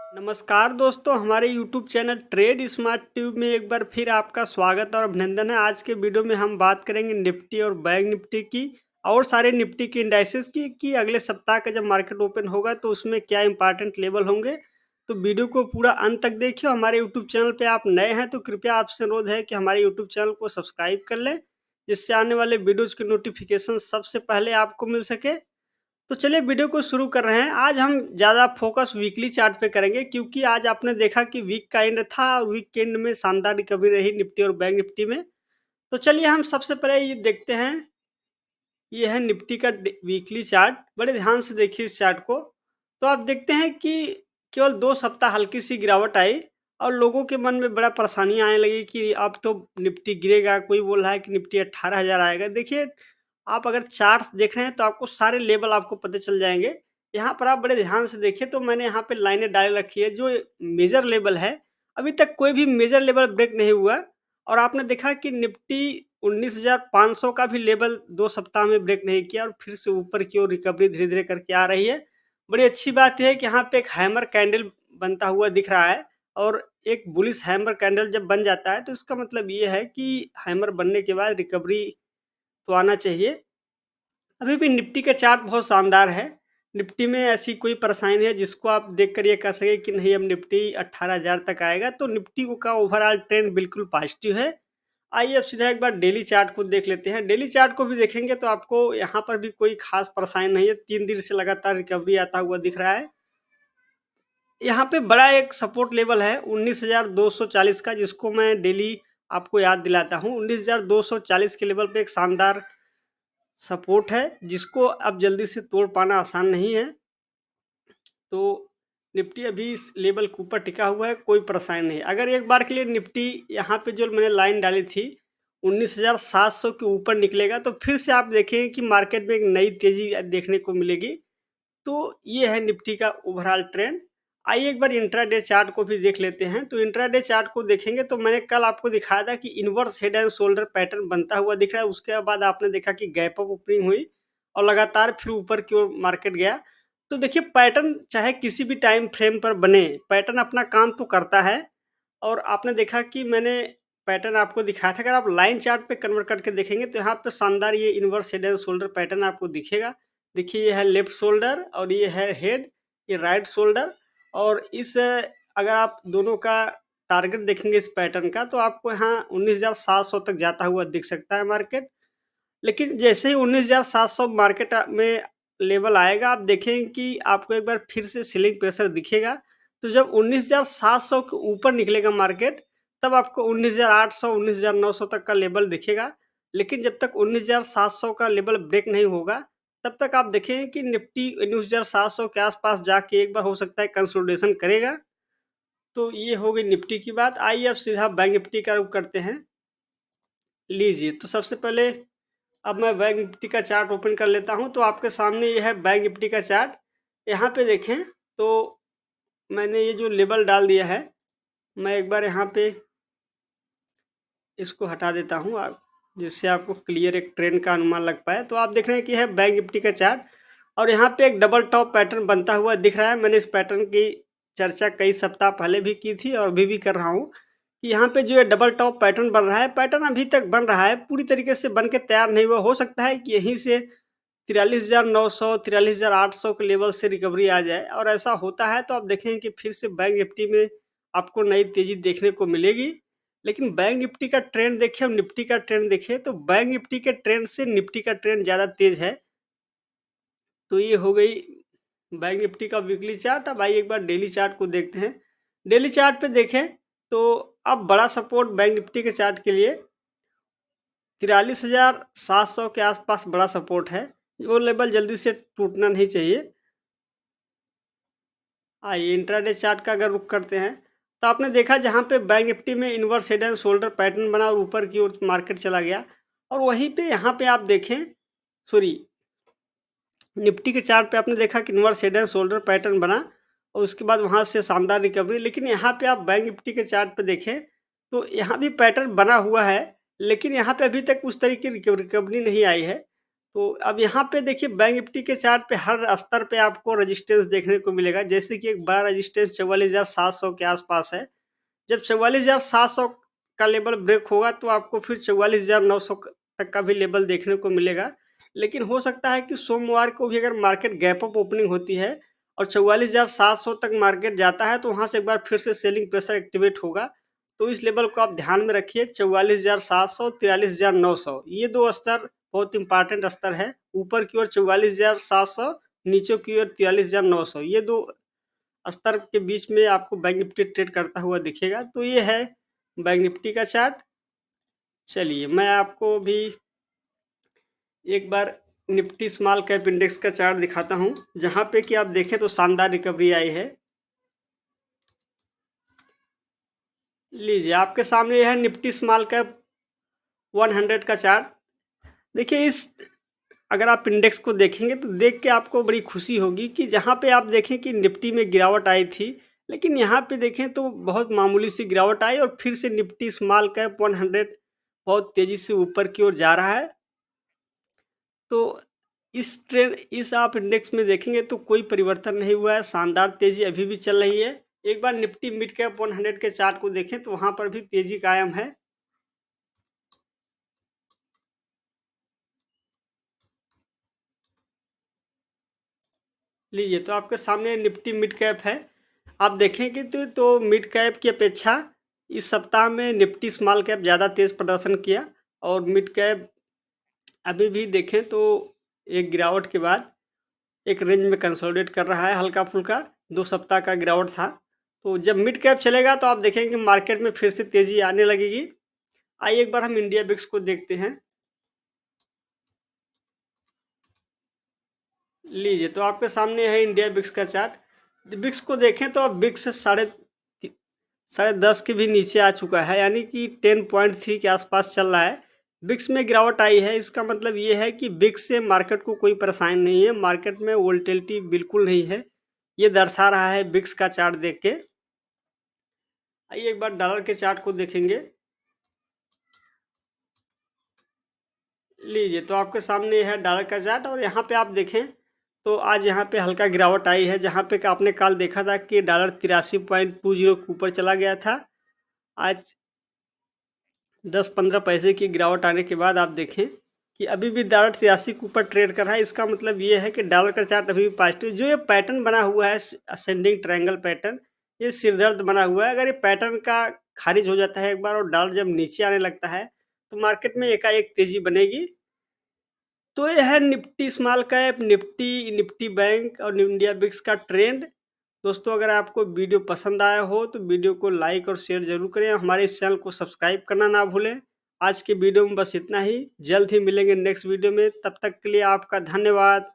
नमस्कार दोस्तों, हमारे YouTube channel trade smart tube में एक बार फिर आपका स्वागत और अभिनंदन है। आज के वीडियो में हम बात करेंगे निफ्टी और बैंक निफ्टी की और सारे निफ्टी की इंडाइसेस की कि अगले सप्ताह का जब मार्केट ओपन होगा तो उसमें क्या इंपॉर्टेंट लेवल होंगे। तो वीडियो को पूरा अंत तक देखिए। हमारे यूट्यूब चैनल पे आप नए हैं तो कृपया आपसे अनुरोध है कि हमारे यूट्यूब चैनल को सब्सक्राइब कर लें, जिससे आने वाले वीडियोज़ के नोटिफिकेशन सबसे पहले आपको मिल सके। तो चलिए वीडियो को शुरू कर रहे हैं। आज हम ज़्यादा फोकस वीकली चार्ट पे करेंगे, क्योंकि आज आपने देखा कि वीक का एंड था और वीक के एंड में शानदार रिकवरी रही निफ्टी और बैंक निफ्टी में। तो चलिए हम सबसे पहले ये देखते हैं। ये है निफ्टी का वीकली चार्ट। बड़े ध्यान से देखिए इस चार्ट को। तो आप देखते हैं कि केवल 2 सप्ताह हल्की सी गिरावट आई और लोगों के मन में बड़ा परेशानी आने लगी कि अब तो निफ्टी गिरेगा। कोई बोल रहा है कि निफ्टी 18,000 आएगा। देखिए, आप अगर चार्ट्स देख रहे हैं तो आपको सारे लेवल आपको पता चल जाएंगे। यहाँ पर आप बड़े ध्यान से देखिए तो मैंने यहाँ पे लाइनें डाल रखी है। जो मेजर लेवल है, अभी तक कोई भी मेजर लेवल ब्रेक नहीं हुआ। और आपने देखा कि निफ्टी 19,500 का भी लेवल 2 सप्ताह में ब्रेक नहीं किया और फिर से ऊपर की ओर रिकवरी धीरे धीरे करके आ रही है। बड़ी अच्छी बात यह है कि यहाँ पे एक हैमर कैंडल बनता हुआ दिख रहा है। और एक बुलिश हैमर कैंडल जब बन जाता है तो इसका मतलब ये है कि हैमर बनने के बाद रिकवरी तो आना चाहिए। अभी भी निफ्टी का चार्ट बहुत शानदार है। निफ्टी में ऐसी कोई परेशानी नहीं है जिसको आप देखकर ये कह सकें कि नहीं अब निफ्टी 18,000 तक आएगा। तो निफ्टी का ओवरऑल ट्रेंड बिल्कुल पॉजिटिव है। आइए अब सीधा एक बार डेली चार्ट को देख लेते हैं। डेली चार्ट को भी देखेंगे तो आपको यहाँ पर भी कोई खास परेशानी नहीं है। 3 दिन से लगातार रिकवरी आता हुआ दिख रहा है। यहाँ पे बड़ा एक सपोर्ट लेवल है 19,240 का, जिसको मैं डेली आपको याद दिलाता हूँ। 19,240 के लेवल पे एक शानदार सपोर्ट है, जिसको अब जल्दी से तोड़ पाना आसान नहीं है। तो निफ्टी अभी इस लेवल के ऊपर टिका हुआ है, कोई परेशानी नहीं। अगर एक बार के लिए निफ्टी यहाँ पे जो मैंने लाइन डाली थी 19,700 के ऊपर निकलेगा तो फिर से आप देखेंगे कि मार्केट में एक नई तेजी देखने को मिलेगी। तो ये है निफ्टी का ओवरऑल ट्रेंड। आइए एक बार इंट्राडे चार्ट को भी देख लेते हैं। तो इंट्राडे चार्ट को देखेंगे तो मैंने कल आपको दिखाया था कि inverse head and shoulder pattern बनता हुआ दिख रहा है। उसके बाद आपने देखा कि गैप अप ओपनिंग हुई और लगातार फिर ऊपर की ओर मार्केट गया। तो देखिए, पैटर्न चाहे किसी भी टाइम फ्रेम पर बने, पैटर्न अपना काम तो करता है। और आपने देखा कि मैंने पैटर्न आपको दिखाया था। अगर आप लाइन चार्ट पे कन्वर्ट करके देखेंगे तो यहाँ पे शानदार ये inverse head and shoulder pattern आपको दिखेगा। देखिए, ये है लेफ्ट शोल्डर और ये है हेड, ये राइट शोल्डर। और इस अगर आप दोनों का टारगेट देखेंगे इस पैटर्न का तो आपको यहाँ 19,700 तक जाता हुआ दिख सकता है मार्केट। लेकिन जैसे ही 19,700 मार्केट में लेवल आएगा, आप देखेंगे कि आपको एक बार फिर से सेलिंग प्रेशर दिखेगा। तो जब 19,700 के ऊपर निकलेगा मार्केट, तब आपको 19,800 19,900 तक का लेवल दिखेगा। लेकिन जब तक 19,700 का लेवल ब्रेक नहीं होगा, तब तक आप देखेंगे कि निफ्टी 19,700 के आसपास जाके एक बार हो सकता है कंसोलिडेशन करेगा। तो ये हो गई निफ्टी की बात। आइए अब सीधा बैंक निफ्टी का रुख करते हैं। लीजिए, तो सबसे पहले अब मैं बैंक निफ्टी का चार्ट ओपन कर लेता हूं। तो आपके सामने ये है बैंक निफ्टी का चार्ट। यहाँ पे देखें तो मैंने ये जो लेबल डाल दिया है, मैं एक बार यहाँ पे इसको हटा देता हूँ आप, जिससे आपको क्लियर एक ट्रेंड का अनुमान लग पाए। तो आप देख रहे हैं कि है बैंक निफ्टी का चार्ट और यहाँ पे एक डबल टॉप पैटर्न बनता हुआ दिख रहा है। मैंने इस पैटर्न की चर्चा कई सप्ताह पहले भी की थी और अभी भी कर रहा हूँ कि यहाँ पे जो है डबल टॉप पैटर्न बन रहा है। पैटर्न अभी तक बन रहा है, पूरी तरीके से बन के तैयार नहीं हुआ। हो सकता है कि यहीं से 43,900 43,800 के लेवल से रिकवरी आ जाए। और ऐसा होता है तो आप देखेंगे कि फिर से बैंक निफ्टी में आपको नई तेजी देखने को मिलेगी। लेकिन बैंक निफ्टी का ट्रेंड देखिए और निफ्टी का ट्रेंड देखिए तो बैंक निफ्टी के ट्रेंड से निफ्टी का ट्रेंड ज़्यादा तेज है। तो ये हो गई बैंक निफ्टी का वीकली चार्ट। अब आइए एक बार डेली चार्ट को देखते हैं। डेली चार्ट पे देखें तो अब बड़ा सपोर्ट बैंक निफ्टी के चार्ट के लिए 43,700 के आसपास बड़ा सपोर्ट है। वो लेवल जल्दी से टूटना नहीं चाहिए। आइए इंट्राडे चार्ट का अगर रुख करते हैं तो आपने देखा जहाँ पे बैंक निफ्टी में inverse head and shoulder pattern बना और ऊपर की ओर मार्केट चला गया। और वहीं पे यहाँ पे आप देखें, सॉरी, निफ्टी के चार्ट पे आपने देखा कि inverse head and shoulder pattern बना और उसके बाद वहाँ से शानदार रिकवरी। लेकिन यहाँ पे आप बैंक निफ्टी के चार्ट पे देखें तो यहाँ भी पैटर्न बना हुआ है, लेकिन यहाँ पे अभी तक उस तरीके की रिकवरी नहीं आई है। तो अब यहाँ पे देखिए बैंक निफ्टी के चार्ट पे हर स्तर पे आपको रेजिस्टेंस देखने को मिलेगा। जैसे कि एक बड़ा रेजिस्टेंस 44,700 के आसपास है। जब 44,700 का लेवल ब्रेक होगा तो आपको फिर 44,900 तक का भी लेवल देखने को मिलेगा। लेकिन हो सकता है कि सोमवार को भी अगर मार्केट गैप अप ओपनिंग होती है और 44,700 तक मार्केट जाता है तो वहाँ से एक बार फिर से सेलिंग प्रेशर एक्टिवेट होगा। तो इस लेवल को आप ध्यान में रखिए, 44,700, 43,900 ये 2 स्तर बहुत इंपॉर्टेंट स्तर है। ऊपर की ओर 44,700, नीचे की ओर 43,900 ये 2 स्तर के बीच में आपको बैंक निफ्टी ट्रेड करता हुआ दिखेगा। तो ये है बैंक निफ्टी का चार्ट। चलिए मैं आपको भी एक बार निफ्टी स्मॉल कैप इंडेक्स का चार्ट दिखाता हूँ, जहाँ पे कि आप देखें तो शानदार रिकवरी आई है। लीजिए आपके सामने यह है निफ्टी स्मॉल कैप 100 का चार्ट। देखिए इस अगर आप इंडेक्स को देखेंगे तो देख के आपको बड़ी खुशी होगी कि जहाँ पे आप देखें कि निफ्टी में गिरावट आई थी, लेकिन यहाँ पे देखें तो बहुत मामूली सी गिरावट आई और फिर से निफ्टी स्मॉल कैप 100 बहुत तेज़ी से ऊपर की ओर जा रहा है। तो इस आप इंडेक्स में देखेंगे तो कोई परिवर्तन नहीं हुआ है, शानदार तेज़ी अभी भी चल रही है। एक बार निफ्टी मिड कैप 100 के चार्ट को देखें तो वहाँ पर भी तेज़ी कायम है। लीजिए तो आपके सामने निफ्टी मिड कैप है। आप देखेंगे तो मिड कैप की अपेक्षा इस सप्ताह में निफ्टी स्मॉल कैप ज़्यादा तेज़ प्रदर्शन किया और मिड कैप अभी भी देखें तो एक गिरावट के बाद एक रेंज में कंसोलिडेट कर रहा है हल्का-फुल्का, 2 सप्ताह का गिरावट था। तो जब मिड कैप चलेगा तो आप देखेंगे मार्केट में फिर से तेज़ी आने लगेगी। आइए एक बार हम इंडिया बिक्स को देखते हैं। लीजिए तो आपके सामने है इंडिया बिक्स का चार्ट। बिक्स को देखें तो अब बिक्स साढ़े 10 के भी नीचे आ चुका है, यानी कि 10.3 के आसपास चल रहा है। बिक्स में गिरावट आई है, इसका मतलब ये है कि बिक्स से मार्केट को कोई परेशानी नहीं है, मार्केट में वोलेटिलिटी बिल्कुल नहीं है। ये दर्शा रहा है बिक्स का चार्ट देख के। आइए एक बार डॉलर के चार्ट को देखेंगे। लीजिए तो आपके सामने है डॉलर का चार्ट और यहाँ पे आप देखें तो आज यहाँ पे हल्का गिरावट आई है, जहाँ पे कि आपने कल देखा था कि डॉलर 83.20 के ऊपर चला गया था। आज 10-15 पैसे की गिरावट आने के बाद आप देखें कि अभी भी डॉलर 83 के ऊपर ट्रेड कर रहा है। इसका मतलब ये है कि डॉलर का चार्ट अभी भी पॉजिटिव, जो ये पैटर्न बना हुआ है असेंडिंग ट्रायंगल पैटर्न, ये सिरदर्द बना हुआ है। अगर ये पैटर्न का खारिज हो जाता है एक बार और डॉलर जब नीचे आने लगता है तो मार्केट में एकाएक तेजी बनेगी। तो ये है Nifty small cap, Nifty bank और इंडिया बिक्स का ट्रेंड। दोस्तों अगर आपको वीडियो पसंद आया हो तो वीडियो को लाइक और शेयर ज़रूर करें। हमारे इस चैनल को सब्सक्राइब करना ना भूलें। आज के वीडियो में बस इतना ही। जल्द ही मिलेंगे नेक्स्ट वीडियो में। तब तक के लिए आपका धन्यवाद।